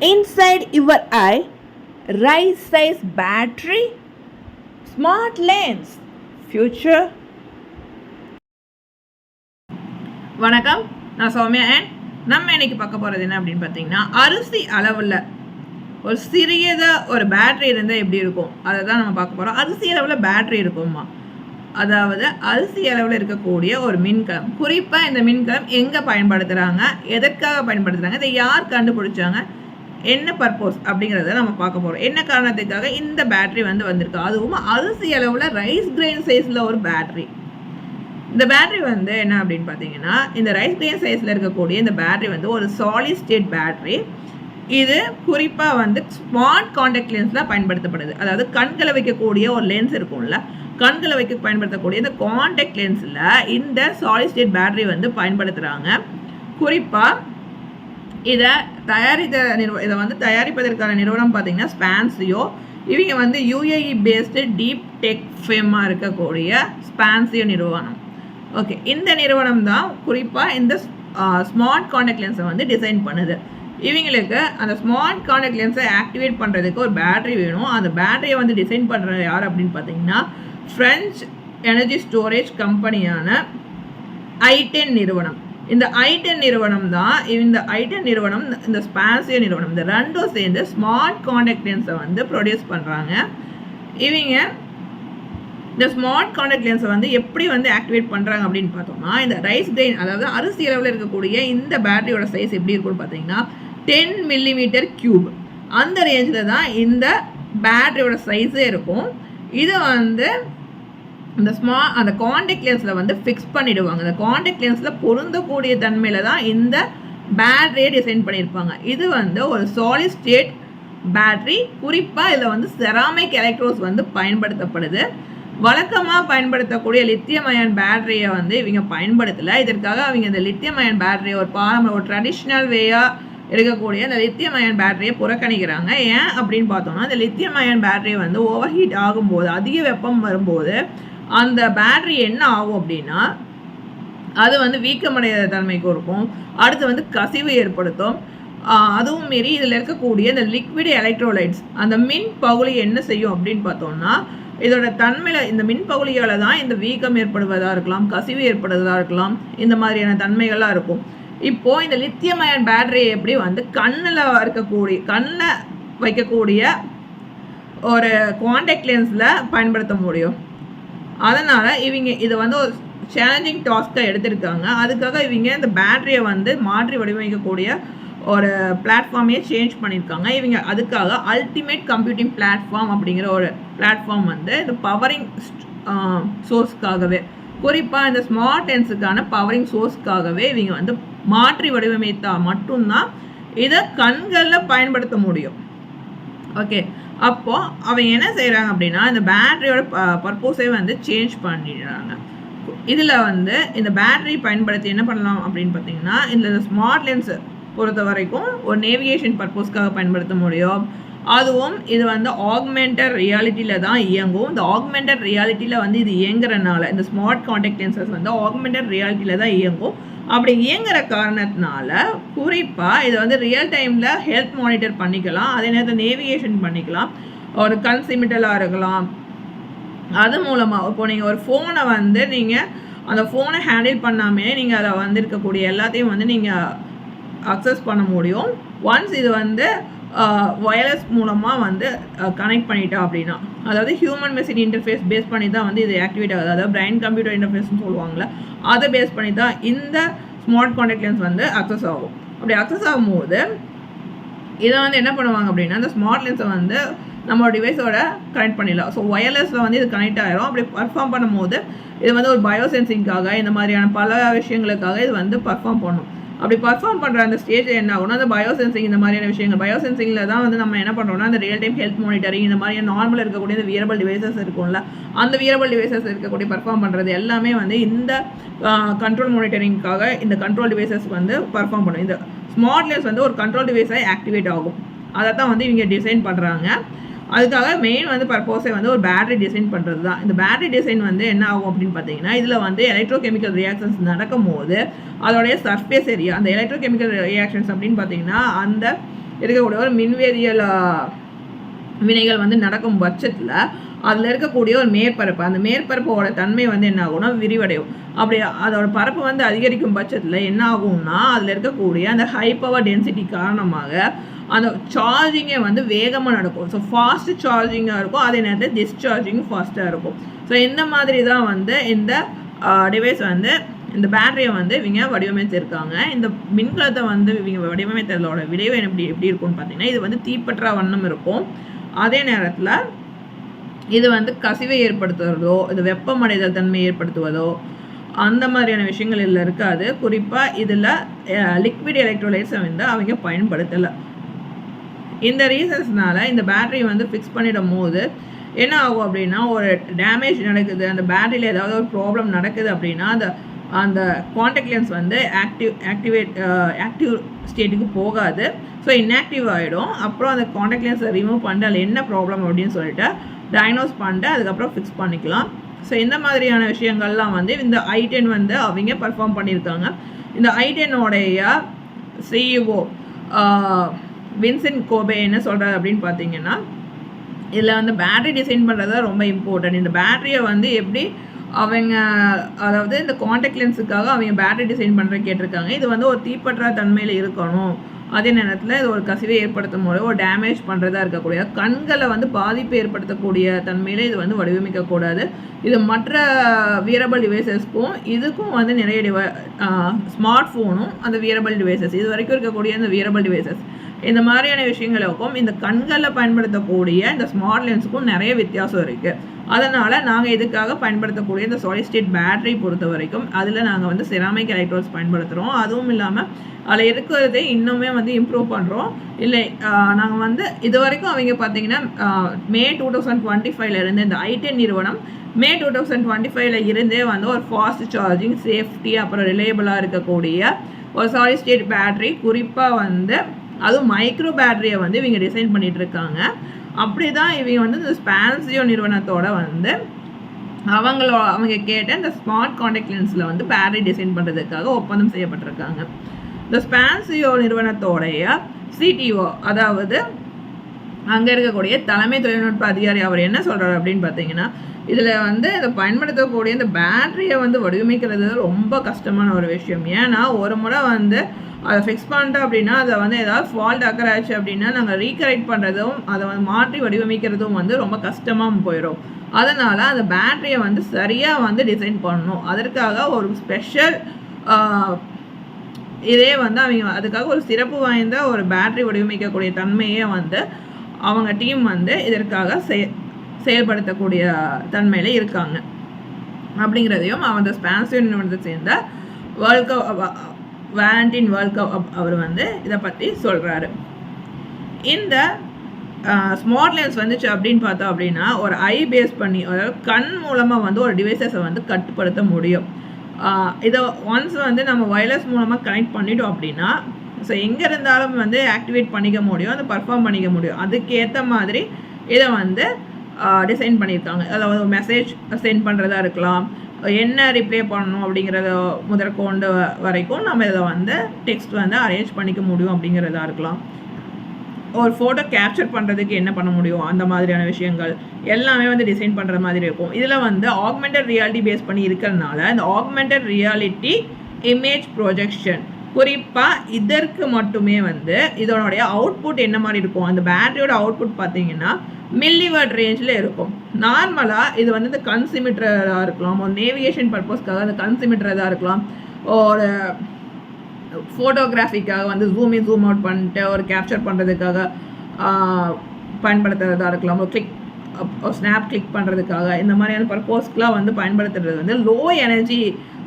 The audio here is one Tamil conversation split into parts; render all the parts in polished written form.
Inside your eye, rise size battery, smart lens, future. வணக்கம், நான் சௌமியா. நம்ம இன்னைக்கு பார்க்க போகிறது என்ன அப்படின்னு பார்த்தீங்கன்னா, அரிசி அளவில் ஒரு சிறியதாக ஒரு பேட்ரி இருந்தால் எப்படி இருக்கும் அதை தான் நம்ம பார்க்க போகிறோம். அரிசி அளவில் பேட்ரி இருக்குமா, அதாவது அரிசி அளவில் இருக்கக்கூடிய ஒரு மின்கலம். குறிப்பாக இந்த மின்கலம் எங்கே பயன்படுத்துகிறாங்க, எதற்காக பயன்படுத்துகிறாங்க, இதை யார் கண்டுபிடிச்சாங்க, என்ன பர்பஸ் அப்படிங்கிறத நம்ம பார்க்க போகிறோம். என்ன காரணத்துக்காக இந்த பேட்ரி வந்திருக்கு, அதுவும் அரிசி அளவில் ரைஸ் கிரெயின் சைஸில் ஒரு பேட்ரி. இந்த பேட்ரி என்ன அப்படின்னு பார்த்தீங்கன்னா, இந்த ரைஸ் கிரெயின் சைஸில் இருக்கக்கூடிய இந்த பேட்ரி ஒரு சாலிட் ஸ்டேட் பேட்ரி. இது குறிப்பாக ஸ்மார்ட் காண்டாக்ட் லென்ஸில் பயன்படுத்தப்படுது. அதாவது கண்களை வைக்கக்கூடிய ஒரு லென்ஸ் இருக்கும்ல, கண்களை வைக்க பயன்படுத்தக்கூடிய இந்த காண்டாக்ட் லென்ஸில் இந்த சாலிட் ஸ்டேட் பேட்ரி பயன்படுத்துகிறாங்க. குறிப்பாக இதை தயாரிப்பதற்கான நிறுவனம் பார்த்தீங்கன்னா ஸ்பான்சியோ. இவங்க யூஏஇ பேஸ்டு டீப் டெக் ஃபேமாக இருக்கக்கூடிய ஸ்பான்சியோ நிறுவனம். ஓகே, இந்த நிறுவனம் தான் குறிப்பாக இந்த ஸ்மார்ட் காண்டாக்ட் லென்ஸை டிசைன் பண்ணுது. இவங்களுக்கு அந்த ஸ்மார்ட் காண்டாக்ட் லென்ஸை ஆக்டிவேட் பண்ணுறதுக்கு ஒரு பேட்ரி வேணும். அந்த பேட்டரியை டிசைன் பண்ணுறது யார் அப்படின்னு பார்த்தீங்கன்னா, ஃப்ரெஞ்ச் எனர்ஜி ஸ்டோரேஜ் கம்பெனியான i10 நிறுவனம். இந்த i10 நிறுவனம் தான், இந்த i10 நிறுவனம், இந்த ஸ்பான்சியோ நிறுவனம், இந்த ரெண்டும் சேர்ந்து ஸ்மார்ட் காண்டாக்ட் லென்ஸை ப்ரொடியூஸ் பண்ணுறாங்க. இவங்க இந்த ஸ்மார்ட் காண்டாக்ட் லென்ஸை எப்படி ஆக்டிவேட் பண்ணுறாங்க அப்படின்னு பார்த்தோம்னா, இந்த ரைஸ் கிரெயின், அதாவது அரிசி அளவில் இருக்கக்கூடிய இந்த பேட்டரியோட சைஸ் எப்படி இருக்குன்னு பார்த்தீங்கன்னா 10 மில்லிமீட்டர் கியூப், அந்த ரேஞ்சில் தான் இந்த பேட்டரியோட சைஸே இருக்கும். இது இந்த அந்த காண்டாக்ட் லென்ஸில் ஃபிக்ஸ் பண்ணிவிடுவாங்க. அந்த காண்டாக்ட் லென்ஸில் பொருந்தக்கூடிய தன்மையில் தான் இந்த பேட்டரியை டிசைன் பண்ணியிருப்பாங்க. இது ஒரு சாலிட் ஸ்டேட் பேட்ரி. குறிப்பாக இதில் செராமிக் எலக்ட்ரோட்ஸ் பயன்படுத்தப்படுது. வழக்கமாக பயன்படுத்தக்கூடிய லித்தியம் அயன் பேட்டரியை இவங்க பயன்படுத்தலை. இதற்காக அவங்க இந்த லித்தியம் அயன் பேட்டரியை ஒரு ட்ரெடிஷ்னல் வேயாக இருக்கக்கூடிய இந்த லித்தியம் அயன் பேட்டரியை புறக்கணிக்கிறாங்க. ஏன் அப்படின்னு பார்த்தோம்னா, இந்த lithium ion battery over heat ஆகும்போது, அதிக வெப்பம் வரும்போது அந்த பேட்டரி என்ன ஆகும் அப்படின்னா, அது வீக்கமடைய தன்மைக்கு இருக்கும். அடுத்து கசிவு ஏற்படுத்தும். அதுவும் மீறி இதில் இருக்கக்கூடிய இந்த லிக்விட் எலக்ட்ரோலைட்ஸ், அந்த மின் பகுதி என்ன செய்யும் அப்படின்னு பார்த்தோம்னா, இதோட தன்மையில் இந்த மின் பகுதியால் தான் இந்த வீக்கம் ஏற்படுவதாக இருக்கலாம், கசிவு ஏற்படுவதாக இருக்கலாம், இந்த மாதிரியான தன்மைகள்லாம் இருக்கும். இப்போது இந்த லித்தியம் அயன் பேட்டரியை எப்படி கண்ணில் வைக்கக்கூடிய ஒரு காண்டாக்ட் லென்ஸில் பயன்படுத்த முடியும். அதனால் இவங்க இதை ஒரு சேலஞ்சிங் டாஸ்க்காக எடுத்திருக்காங்க. அதுக்காக இவங்க இந்த பேட்டரியை மாற்றி வடிவமைக்கக்கூடிய ஒரு பிளாட்ஃபார்மையே சேஞ்ச் பண்ணியிருக்காங்க. இவங்க அதுக்காக அல்டிமேட் கம்ப்யூட்டிங் பிளாட்ஃபார்ம் அப்படிங்கிற ஒரு பிளாட்ஃபார்ம் இந்த பவரிங் சோர்ஸ்க்காகவே, குறிப்பாக இந்த ஸ்மார்ட் லென்ஸுக்கான பவரிங் சோர்ஸ்க்காகவே இவங்க மாற்றி வடிவமைத்தால் மட்டும்தான் இதை கண்களில் பயன்படுத்த முடியும். ஓகே, அப்போது அவங்க என்ன செய்கிறாங்க அப்படின்னா, இந்த பேட்டரியோட பர்பஸே சேஞ்ச் பண்ணிடுறாங்க. இதில் இந்த பேட்டரி பயன்படுத்தி என்ன பண்ணலாம் அப்படின்னு பார்த்தீங்கன்னா, இந்த ஸ்மார்ட் லென்ஸு பொறுத்த வரைக்கும் ஒரு நேவிகேஷன் பர்பஸ்க்காக பயன்படுத்த முடியும். அதுவும் இது ஆக்மெண்டட் ரியாலிட்டியில் தான் இயங்கும். இந்த ஆக்மெண்டட் ரியாலிட்டியில் இது இயங்குறதுனால, இந்த ஸ்மார்ட் காண்டாக்ட் லென்சஸ் ஆக்மெண்டட் ரியாலிட்டியில் தான் இயங்கும். அப்படி இயங்குற காரணத்தினால குறிப்பாக இது ரியல் டைமில் ஹெல்த் மானிட்டர் பண்ணிக்கலாம், அதே நேரத்தில் நேவிகேஷன் பண்ணிக்கலாம், ஒரு கண் சிமிட்டலாக இருக்கலாம். அது மூலமாக இப்போ நீங்கள் ஒரு ஃபோனை நீங்கள் அந்த ஃபோனை ஹேண்டில் பண்ணாமே நீங்கள் அதில் இருக்கக்கூடிய எல்லாத்தையும் நீங்கள் அக்சஸ் பண்ண முடியும். ஒன்ஸ் இது வயர்லெஸ் மூலமாக கனெக்ட் பண்ணிட்டா அப்படின்னா, அதாவது ஹியூமன் மெஷின் இன்டர்ஃபேஸ் பேஸ் பண்ணி தான் இது ஆக்டிவேட் ஆகுது. அதாவது பிரைன் கம்ப்யூட்டர் இன்டர்ஃபேஸ்னு சொல்லுவாங்களே, அதை பேஸ் பண்ணி தான் இந்த ஸ்மார்ட் காண்டாக்ட் லென்ஸ் அக்சஸ் ஆகும். அப்படி அக்சஸ் ஆகும்போது இதை என்ன பண்ணுவாங்க அப்படின்னா, இந்த ஸ்மார்ட் லென்ஸை நம்ம டிவைஸோட கனெக்ட் பண்ணிடலாம். ஸோ ஒயர்லெஸில் இது கனெக்ட் ஆகிடும். அப்படி பர்ஃபார்ம் பண்ணும்போது இது ஒரு பயோசென்சிங்காக, இந்த மாதிரியான பல விஷயங்களுக்காக இது பர்ஃபார்ம் பண்ணும். அப்படி பர்ஃபார்ம் பண்ணுற அந்த ஸ்டேஜ் என்ன ஆகும்னா, அந்த பயோசென்சிங், இந்த மாதிரியான விஷயங்கள், பயோசென்சிங்கில் தான் நம்ம என்ன பண்ணுறோம்னா, அந்த ரியல் டைம் ஹெல்த் மானிட்டரிங், இந்த மாதிரியான நார்மலாக இருக்கக்கூடிய இந்த வியரபிள் டிவைசஸ் இருக்கும்ல, அந்த வியரபிள் டிவைசஸ் இருக்கக்கூடிய பர்ஃபார்ம் பண்ணுறது எல்லாமே இந்த கண்ட்ரோல் மானிட்டரிங்காக இந்த கண்ட்ரோல் டிவைசஸ் பர்ஃபார்ம் பண்ணும். இந்த ஸ்மார்ட் லென்ஸ் ஒரு கண்ட்ரோல் டிவைஸாக ஆக்டிவேட் ஆகும். அதை தான் இவங்க டிசைன் பண்ணுறாங்க. அதுக்காக மெயின் பர்பஸே ஒரு பேட்டரி டிசைன் பண்ணுறது தான். இந்த பேட்டரி டிசைன் என்ன ஆகும் அப்படின்னு பார்த்தீங்கன்னா, இதில் எலக்ட்ரோகெமிக்கல் ரியாக்ஷன்ஸ் நடக்கும் போது அதோடைய சர்ஃபேஸ் ஏரியா, அந்த எலக்ட்ரோகெமிக்கல் ரியாக்ஷன்ஸ் அப்படின்னு பார்த்தீங்கன்னா அந்த இருக்கக்கூடிய ஒரு மின்வேதியியல் வினைகள் வந்து நடக்கும் பட்சத்தில் அதில் இருக்கக்கூடிய ஒரு மேற்பரப்பு, அந்த மேற்பரப்போட தன்மை வந்து என்ன ஆகும்னா விரிவடையும். அப்படி அதோட பரப்பு வந்து அதிகரிக்கும் பட்சத்தில் என்ன ஆகும்னா அதில் இருக்கக்கூடிய அந்த ஹை பவர் டென்சிட்டி காரணமாக அந்த சார்ஜிங்கே வந்து வேகமாக நடக்கும். ஸோ ஃபாஸ்ட் சார்ஜிங்காக இருக்கும், அதே நேரத்தில் டிஸ்சார்ஜிங்கும் ஃபாஸ்ட்டாக இருக்கும். ஸோ இந்த மாதிரி தான் வந்து இந்த டிவைஸ் வந்து இந்த பேட்டரியை வந்து இவங்க வடிவமைத்திருக்காங்க. இந்த மின்கலத்தை வந்து இவங்க வடிவமைத்ததோட விளைவு எப்படி இருக்கும்னு பார்த்தீங்கன்னா, இது வந்து தீப்பற்றா வண்ணம் இருக்கும். அதே நேரத்தில் இது வந்து கசிவை ஏற்படுத்துவதோ, இது வெப்பமடைதல் தன்மை ஏற்படுத்துவதோ அந்த மாதிரியான விஷயங்கள் இதில் இருக்காது. குறிப்பாக இதில் லிக்விட் எலக்ட்ரோலைட்ஸை வந்து அவங்க பயன்படுத்தலை. இந்த ரீசன்ஸ்னால இந்த பேட்டரி வந்து ஃபிக்ஸ் பண்ணிடும் போது என்ன ஆகும் அப்படின்னா, ஒரு டேமேஜ் நடக்குது, அந்த பேட்டரியில் ஏதாவது ஒரு ப்ராப்ளம் நடக்குது அப்படின்னா அந்த காண்டாக்ட் லென்ஸ் வந்து ஆக்டிவ் ஸ்டேட்டுக்கு போகாது. ஸோ இன்ஆக்டிவ் ஆகிடும். அப்புறம் அந்த காண்டாக்ட் லென்ஸை ரிமூவ் பண்ணிட்டு அதில் என்ன ப்ராப்ளம் அப்படின்னு சொல்லிட்டு டயக்னோஸ் பண்ணிட்டு அதுக்கப்புறம் ஃபிக்ஸ் பண்ணிக்கலாம். ஸோ இந்த மாதிரியான விஷயங்கள்லாம் வந்து இந்த i10 வந்து அவங்க பர்ஃபார்ம் பண்ணியிருக்காங்க. இந்த i10ஓடைய சிஇஓ வின்சென்ட் கோபே என்ன சொல்கிறார் அப்படின்னு பார்த்தீங்கன்னா, இதில் வந்து பேட்டரி டிசைன் பண்ணுறது ரொம்ப இம்பார்ட்டன்ட். இந்த பேட்டரியை வந்து எப்படி அவங்க அதாவது இந்த காண்டாக்ட் லென்ஸுக்காக அவங்க பேட்டரி டிசைன் பண்ணுற கேட்டிருக்காங்க. இது வந்து ஒரு தீப்பற்றா தன்மையில் இருக்கணும். அதே நேரத்தில் இது ஒரு கசிவை ஏற்படுத்தும் போது ஒரு டேமேஜ் பண்ணுறதா இருக்கக்கூடிய கண்களை வந்து பாதிப்பு ஏற்படுத்தக்கூடிய தன்மையில் இது வந்து வடிவமைக்கக்கூடாது. இது மற்ற வியரபிள் டிவைசஸ்க்கும் இதுக்கும் வந்து நிறைய ஸ்மார்ட் ஃபோனும் அந்த வியரபிள் டிவைசஸ் இது வரைக்கும் இருக்கக்கூடிய இந்த வியரபிள் டிவைசஸ் இந்த மாதிரியான விஷயங்களுக்கும் இந்த கண்களில் பயன்படுத்தக்கூடிய இந்த ஸ்மார்ட் லென்ஸுக்கும் நிறைய வித்தியாசம் இருக்குது. அதனால் நாங்கள் இதுக்காக பயன்படுத்தக்கூடிய இந்த சாலிட் ஸ்டேட் பேட்டரி பொறுத்த வரைக்கும் அதில் நாங்கள் வந்து செராமிக் எலக்ட்ரோட்ஸ் பயன்படுத்துகிறோம். அதுவும் இல்லாமல் அதில் இருக்கிறதே இன்னுமே வந்து இம்ப்ரூவ் பண்ணுறோம். இல்லை நாங்கள் வந்து இது வரைக்கும் அவங்க பார்த்தீங்கன்னா மே 2025 இருந்து இந்த i10 நிறுவனம் மே 2025 இருந்தே வந்து ஒரு ஃபாஸ்ட் சார்ஜிங், சேஃப்டி, அப்புறம் ரிலையபிளாக இருக்கக்கூடிய ஒரு சாலிட் ஸ்டேட் பேட்டரி, குறிப்பாக வந்து அதுவும் மைக்ரோ பேட்டரியை வந்து இவங்க டிசைன் பண்ணிகிட்டு இருக்காங்க. அப்படி தான் இவங்க வந்து இந்த ஸ்பான்சியோ நிறுவனத்தோட வந்து அவங்க கேட்ட இந்த ஸ்மார்ட் காண்டாக்ட் லென்ஸில் வந்து பேட்டரி டிசைன் பண்ணுறதுக்காக ஒப்பந்தம் செய்யப்பட்டிருக்காங்க. இந்த ஸ்பான்சியோ நிறுவனத்தோடைய சிடிஓ, அதாவது அங்கே இருக்கக்கூடிய தலைமை தொழில்நுட்ப அதிகாரி, அவர் என்ன சொல்கிறார் அப்படின்னு பார்த்தீங்கன்னா, இதில் வந்து இதை பயன்படுத்தக்கூடிய இந்த பேட்டரியை வந்து வடிவமைக்கிறது ரொம்ப கஷ்டமான ஒரு விஷயம். ஏன்னா ஒரு முறை வந்து அதை ஃபிக்ஸ் பண்ணிட்டோம் அப்படின்னா அதை வந்து ஏதாவது ஃபால்ட் ஆச்சு அப்படின்னா நாங்கள் ரீகரெக்ட் பண்ணுறதும் அதை வந்து மாற்றி வடிவமைக்கிறதும் வந்து ரொம்ப கஷ்டமாக போயிடும். அதனால் அந்த பேட்டரியை வந்து சரியாக வந்து டிசைன் பண்ணணும். அதற்காக ஒரு ஸ்பெஷல் இதே வந்து அவங்க அதுக்காக ஒரு சிறப்பு வாய்ந்த ஒரு பேட்டரி வடிவமைக்கக்கூடிய தன்மையை வந்து அவங்க டீம் வந்து இதற்காக செயல்படுத்தக்கூடிய தன்மையில் இருக்காங்க அப்படிங்கிறதையும் அந்த ஸ்பான்சியோ நிறுவனத்தை சேர்ந்த வேலண்டின் வால்கவ் அவர் வந்து இதை பற்றி சொல்கிறாரு. இந்த ஸ்மார்ட் லென்ஸ் வந்துச்சு அப்படின்னு பார்த்தோம் அப்படின்னா ஒரு ஐ பேஸ் பண்ணி, அதாவது கண் மூலமாக வந்து ஒரு டிவைஸஸை வந்து கட்டுப்படுத்த முடியும். இதை ஒன்ஸ் வந்து நம்ம வயர்லெஸ் மூலமாக கனெக்ட் பண்ணிட்டோம் அப்படின்னா ஸோ எங்கே இருந்தாலும் வந்து ஆக்டிவேட் பண்ணிக்க முடியும், அதை பர்ஃபார்ம் பண்ணிக்க முடியும். அதுக்கேற்ற மாதிரி இதை வந்து டிசைன் பண்ணியிருக்காங்க. அதாவது மெசேஜ் சென்ட் பண்ணுறதா இருக்கலாம், என்ன ரிப்ளை பண்ணணும் அப்படிங்கிறத முதற்கொண்டு வரைக்கும் நம்ம இதை வந்து டெக்ஸ்ட் வந்து அரேஞ்ச் பண்ணிக்க முடியும் அப்படிங்கிறதா இருக்கலாம். ஒரு ஃபோட்டோ கேப்சர் பண்ணுறதுக்கு என்ன பண்ண முடியும், அந்த மாதிரியான விஷயங்கள் எல்லாமே வந்து டிசைன் பண்ணுற மாதிரி இருக்கும். இதில் வந்து ஆக்மெண்டட் ரியாலிட்டி பேஸ் பண்ணி இருக்கிறதுனால இந்த ஆக்மெண்டட் ரியாலிட்டி இமேஜ் ப்ரொஜெக்ஷன் குறிப்பாக இதற்கு மட்டுமே வந்து இதனுடைய அவுட்புட் என்ன மாதிரி இருக்கும், அந்த பேட்டரியோட அவுட்புட் பார்த்தீங்கன்னா மில்லிவாட் ரேஞ்சில் இருக்கும். நார்மலாக இது வந்து இந்த கன்சிமிட்டராக இருக்கலாம், ஒரு நேவிகேஷன் பர்பஸ்க்காக அந்த கன்சிமிட்டராக இருக்கலாம், ஒரு ஃபோட்டோகிராஃபிக்காக வந்து ஜூம் இன் ஜூம் அவுட் பண்ணிட்டு ஒரு கேப்சர் பண்ணுறதுக்காக பயன்படுத்துகிறதா இருக்கலாம், ஒரு ஸ்னாப் கிளிக் பண்ணுறதுக்காக இந்த மாதிரியான பர்பஸ்க்கெலாம் வந்து பயன்படுத்துறது வந்து லோ எனர்ஜி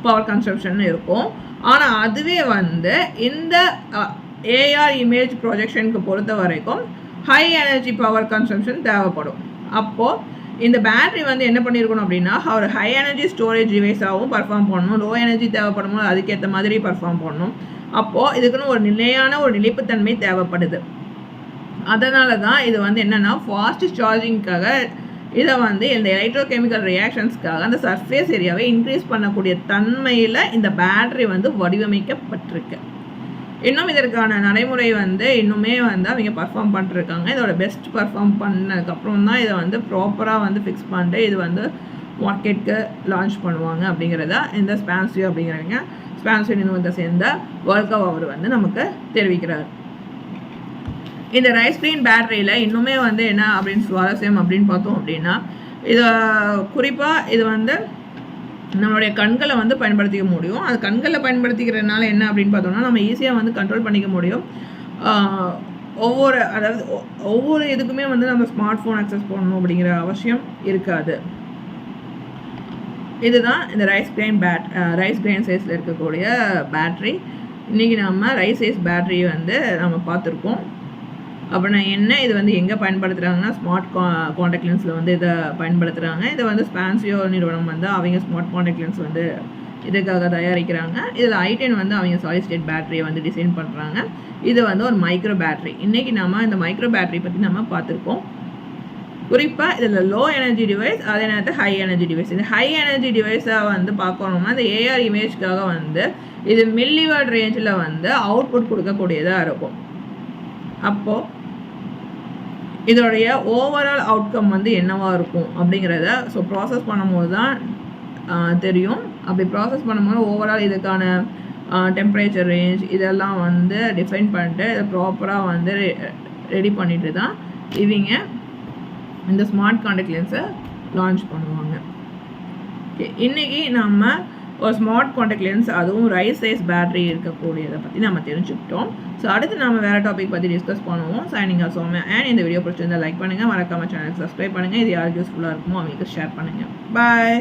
பவர் கன்சப்ஷன் இருக்கும். ஆனால் அதுவே வந்து இந்த ஏஆர் இமேஜ் ப்ரொஜெக்ஷனுக்கு பொறுத்த வரைக்கும் ஹை எனர்ஜி பவர் கன்சம்ஷன் தேவைப்படும். அப்போது இந்த பேட்டரி வந்து என்ன பண்ணியிருக்கணும் அப்படின்னா ஒரு ஹை எனர்ஜி ஸ்டோரேஜ் டிவைஸாகவும் பர்ஃபார்ம் பண்ணணும், லோ எனர்ஜி தேவைப்படும் போது அதுக்கேற்ற மாதிரி பர்ஃபார்ம் பண்ணணும். அப்போது இதுக்குன்னு ஒரு நிலையான ஒரு நிலைப்புத்தன்மை தேவைப்படுது. அதனால தான் இது வந்து என்னென்னா ஃபாஸ்ட் சார்ஜிங்க்காக இதை வந்து இந்த எலக்ட்ரோகெமிக்கல் ரியாக்ஷன்ஸ்க்காக அந்த சர்ஃபேஸ் ஏரியாவை இன்க்ரீஸ் பண்ணக்கூடிய தன்மையில் இந்த பேட்டரி வந்து வடிவமைக்கப்பட்டிருக்கு. இன்னும் இதற்கான நடைமுறை வந்து இன்னுமே வந்து அவங்க பர்ஃபார்ம் பண்ணிட்டுருக்காங்க. இதோட பெஸ்ட் பர்ஃபார்ம் பண்ணதுக்கப்புறம் தான் இதை வந்து ப்ராப்பராக வந்து ஃபிக்ஸ் பண்ணிட்டு இது வந்து மார்க்கெட்டுக்கு லான்ச் பண்ணுவாங்க அப்படிங்கிறத இந்த ஸ்பான்சியோ அப்படிங்கிறவங்க ஸ்பான்சியோ நிறுவனத்தை சேர்ந்த வேர்ல்கவ் அவர் வந்து நமக்கு தெரிவிக்கிறார். இந்த ரைஸ் கிரீன் பேட்டரியில் இன்னுமே வந்து என்ன அப்படின்னு சுவாரஸ்யம் அப்படின்னு பார்த்தோம் அப்படின்னா, இதை குறிப்பாக இது வந்து நம்மளுடைய கண்களை வந்து பயன்படுத்திக்க முடியும். அது கண்களை பயன்படுத்திக்கிறதுனால என்ன அப்படின்னு பார்த்தோம்னா, நம்ம ஈஸியாக வந்து கண்ட்ரோல் பண்ணிக்க முடியும். ஒவ்வொரு இதுக்குமே வந்து நம்ம ஸ்மார்ட் ஃபோன் அக்சஸ் பண்ணணும் அப்படிங்கிற அவசியம் இருக்காது. இதுதான் இந்த ரைஸ் கிரைன் சைஸில் இருக்கக்கூடிய பேட்ரி. இன்றைக்கி நம்ம ரைஸ் சைஸ் பேட்ரி வந்து நம்ம பார்த்துருக்கோம். அப்படின்னா என்ன, இது வந்து எங்கே பயன்படுத்துகிறாங்கன்னா ஸ்மார்ட் காண்டாக்ட் லென்ஸில் வந்து இதை பயன்படுத்துகிறாங்க. இதை வந்து ஸ்பான்சியோ நிறுவனம் வந்து அவங்க ஸ்மார்ட் காண்டாக்ட் லென்ஸ் வந்து இதுக்காக தயாரிக்கிறாங்க. இதில் i10 வந்து அவங்க சாலிட் ஸ்டேட் பேட்டரியை வந்து டிசைன் பண்ணுறாங்க. இது வந்து ஒரு மைக்ரோ பேட்டரி. இன்றைக்கி நம்ம இந்த மைக்ரோ பேட்டரி பற்றி நம்ம பார்த்துருக்கோம். குறிப்பாக இதில் லோ எனர்ஜி டிவைஸ், அதே நேரத்தில் ஹை எனர்ஜி டிவைஸ். இந்த ஹை எனர்ஜி டிவைஸாக வந்து பார்க்கணும்னா இந்த ஏஆர் இமேஜ்க்காக வந்து இது மில்லிவாட் ரேஞ்சில் வந்து அவுட்புட் கொடுக்கக்கூடியதாக இருக்கும். அப்போது இதோடைய ஓவரால் அவுட்கம் வந்து என்னவாக இருக்கும் அப்படிங்கிறத ப்ராசஸ் பண்ணும்போது தான் தெரியும். அப்படி ப்ராசஸ் பண்ணும்போது ஓவரால் இதுக்கான டெம்பரேச்சர் ரேஞ்ச் இதெல்லாம் வந்து டிஃபைன் பண்ணிட்டு இதை ப்ராப்பராக வந்து ரெடி பண்ணிட்டு தான் இவங்க இந்த ஸ்மார்ட் காண்டாக்ட் லென்ஸை லான்ச் பண்ணுவாங்க. இன்றைக்கி நம்ம ஒரு ஸ்மார்ட் காண்டாக்ட் லென்ஸ், அதுவும் ரைஸ் சைஸ் பேட்டரி இருக்கக்கூடியதை பற்றி நம்ம தெரிஞ்சுக்கிட்டோம். ஸோ அடுத்து நம்ம வேறு டாபிக் பற்றி டிஸ்கஸ் பண்ணுவோம். Signing off Soumya. அண்ட் இந்த வீடியோ பிடிச்சிருந்தா லைக் பண்ணுங்கள், மறக்காம சேனலுக்கு சப்ஸ்கிரைப் பண்ணுங்கள். இது யாருக்கு யூஸ்ஃபுல்லாக இருக்குமோ அவங்களுக்கு ஷேர் பண்ணுங்கள். பாய்.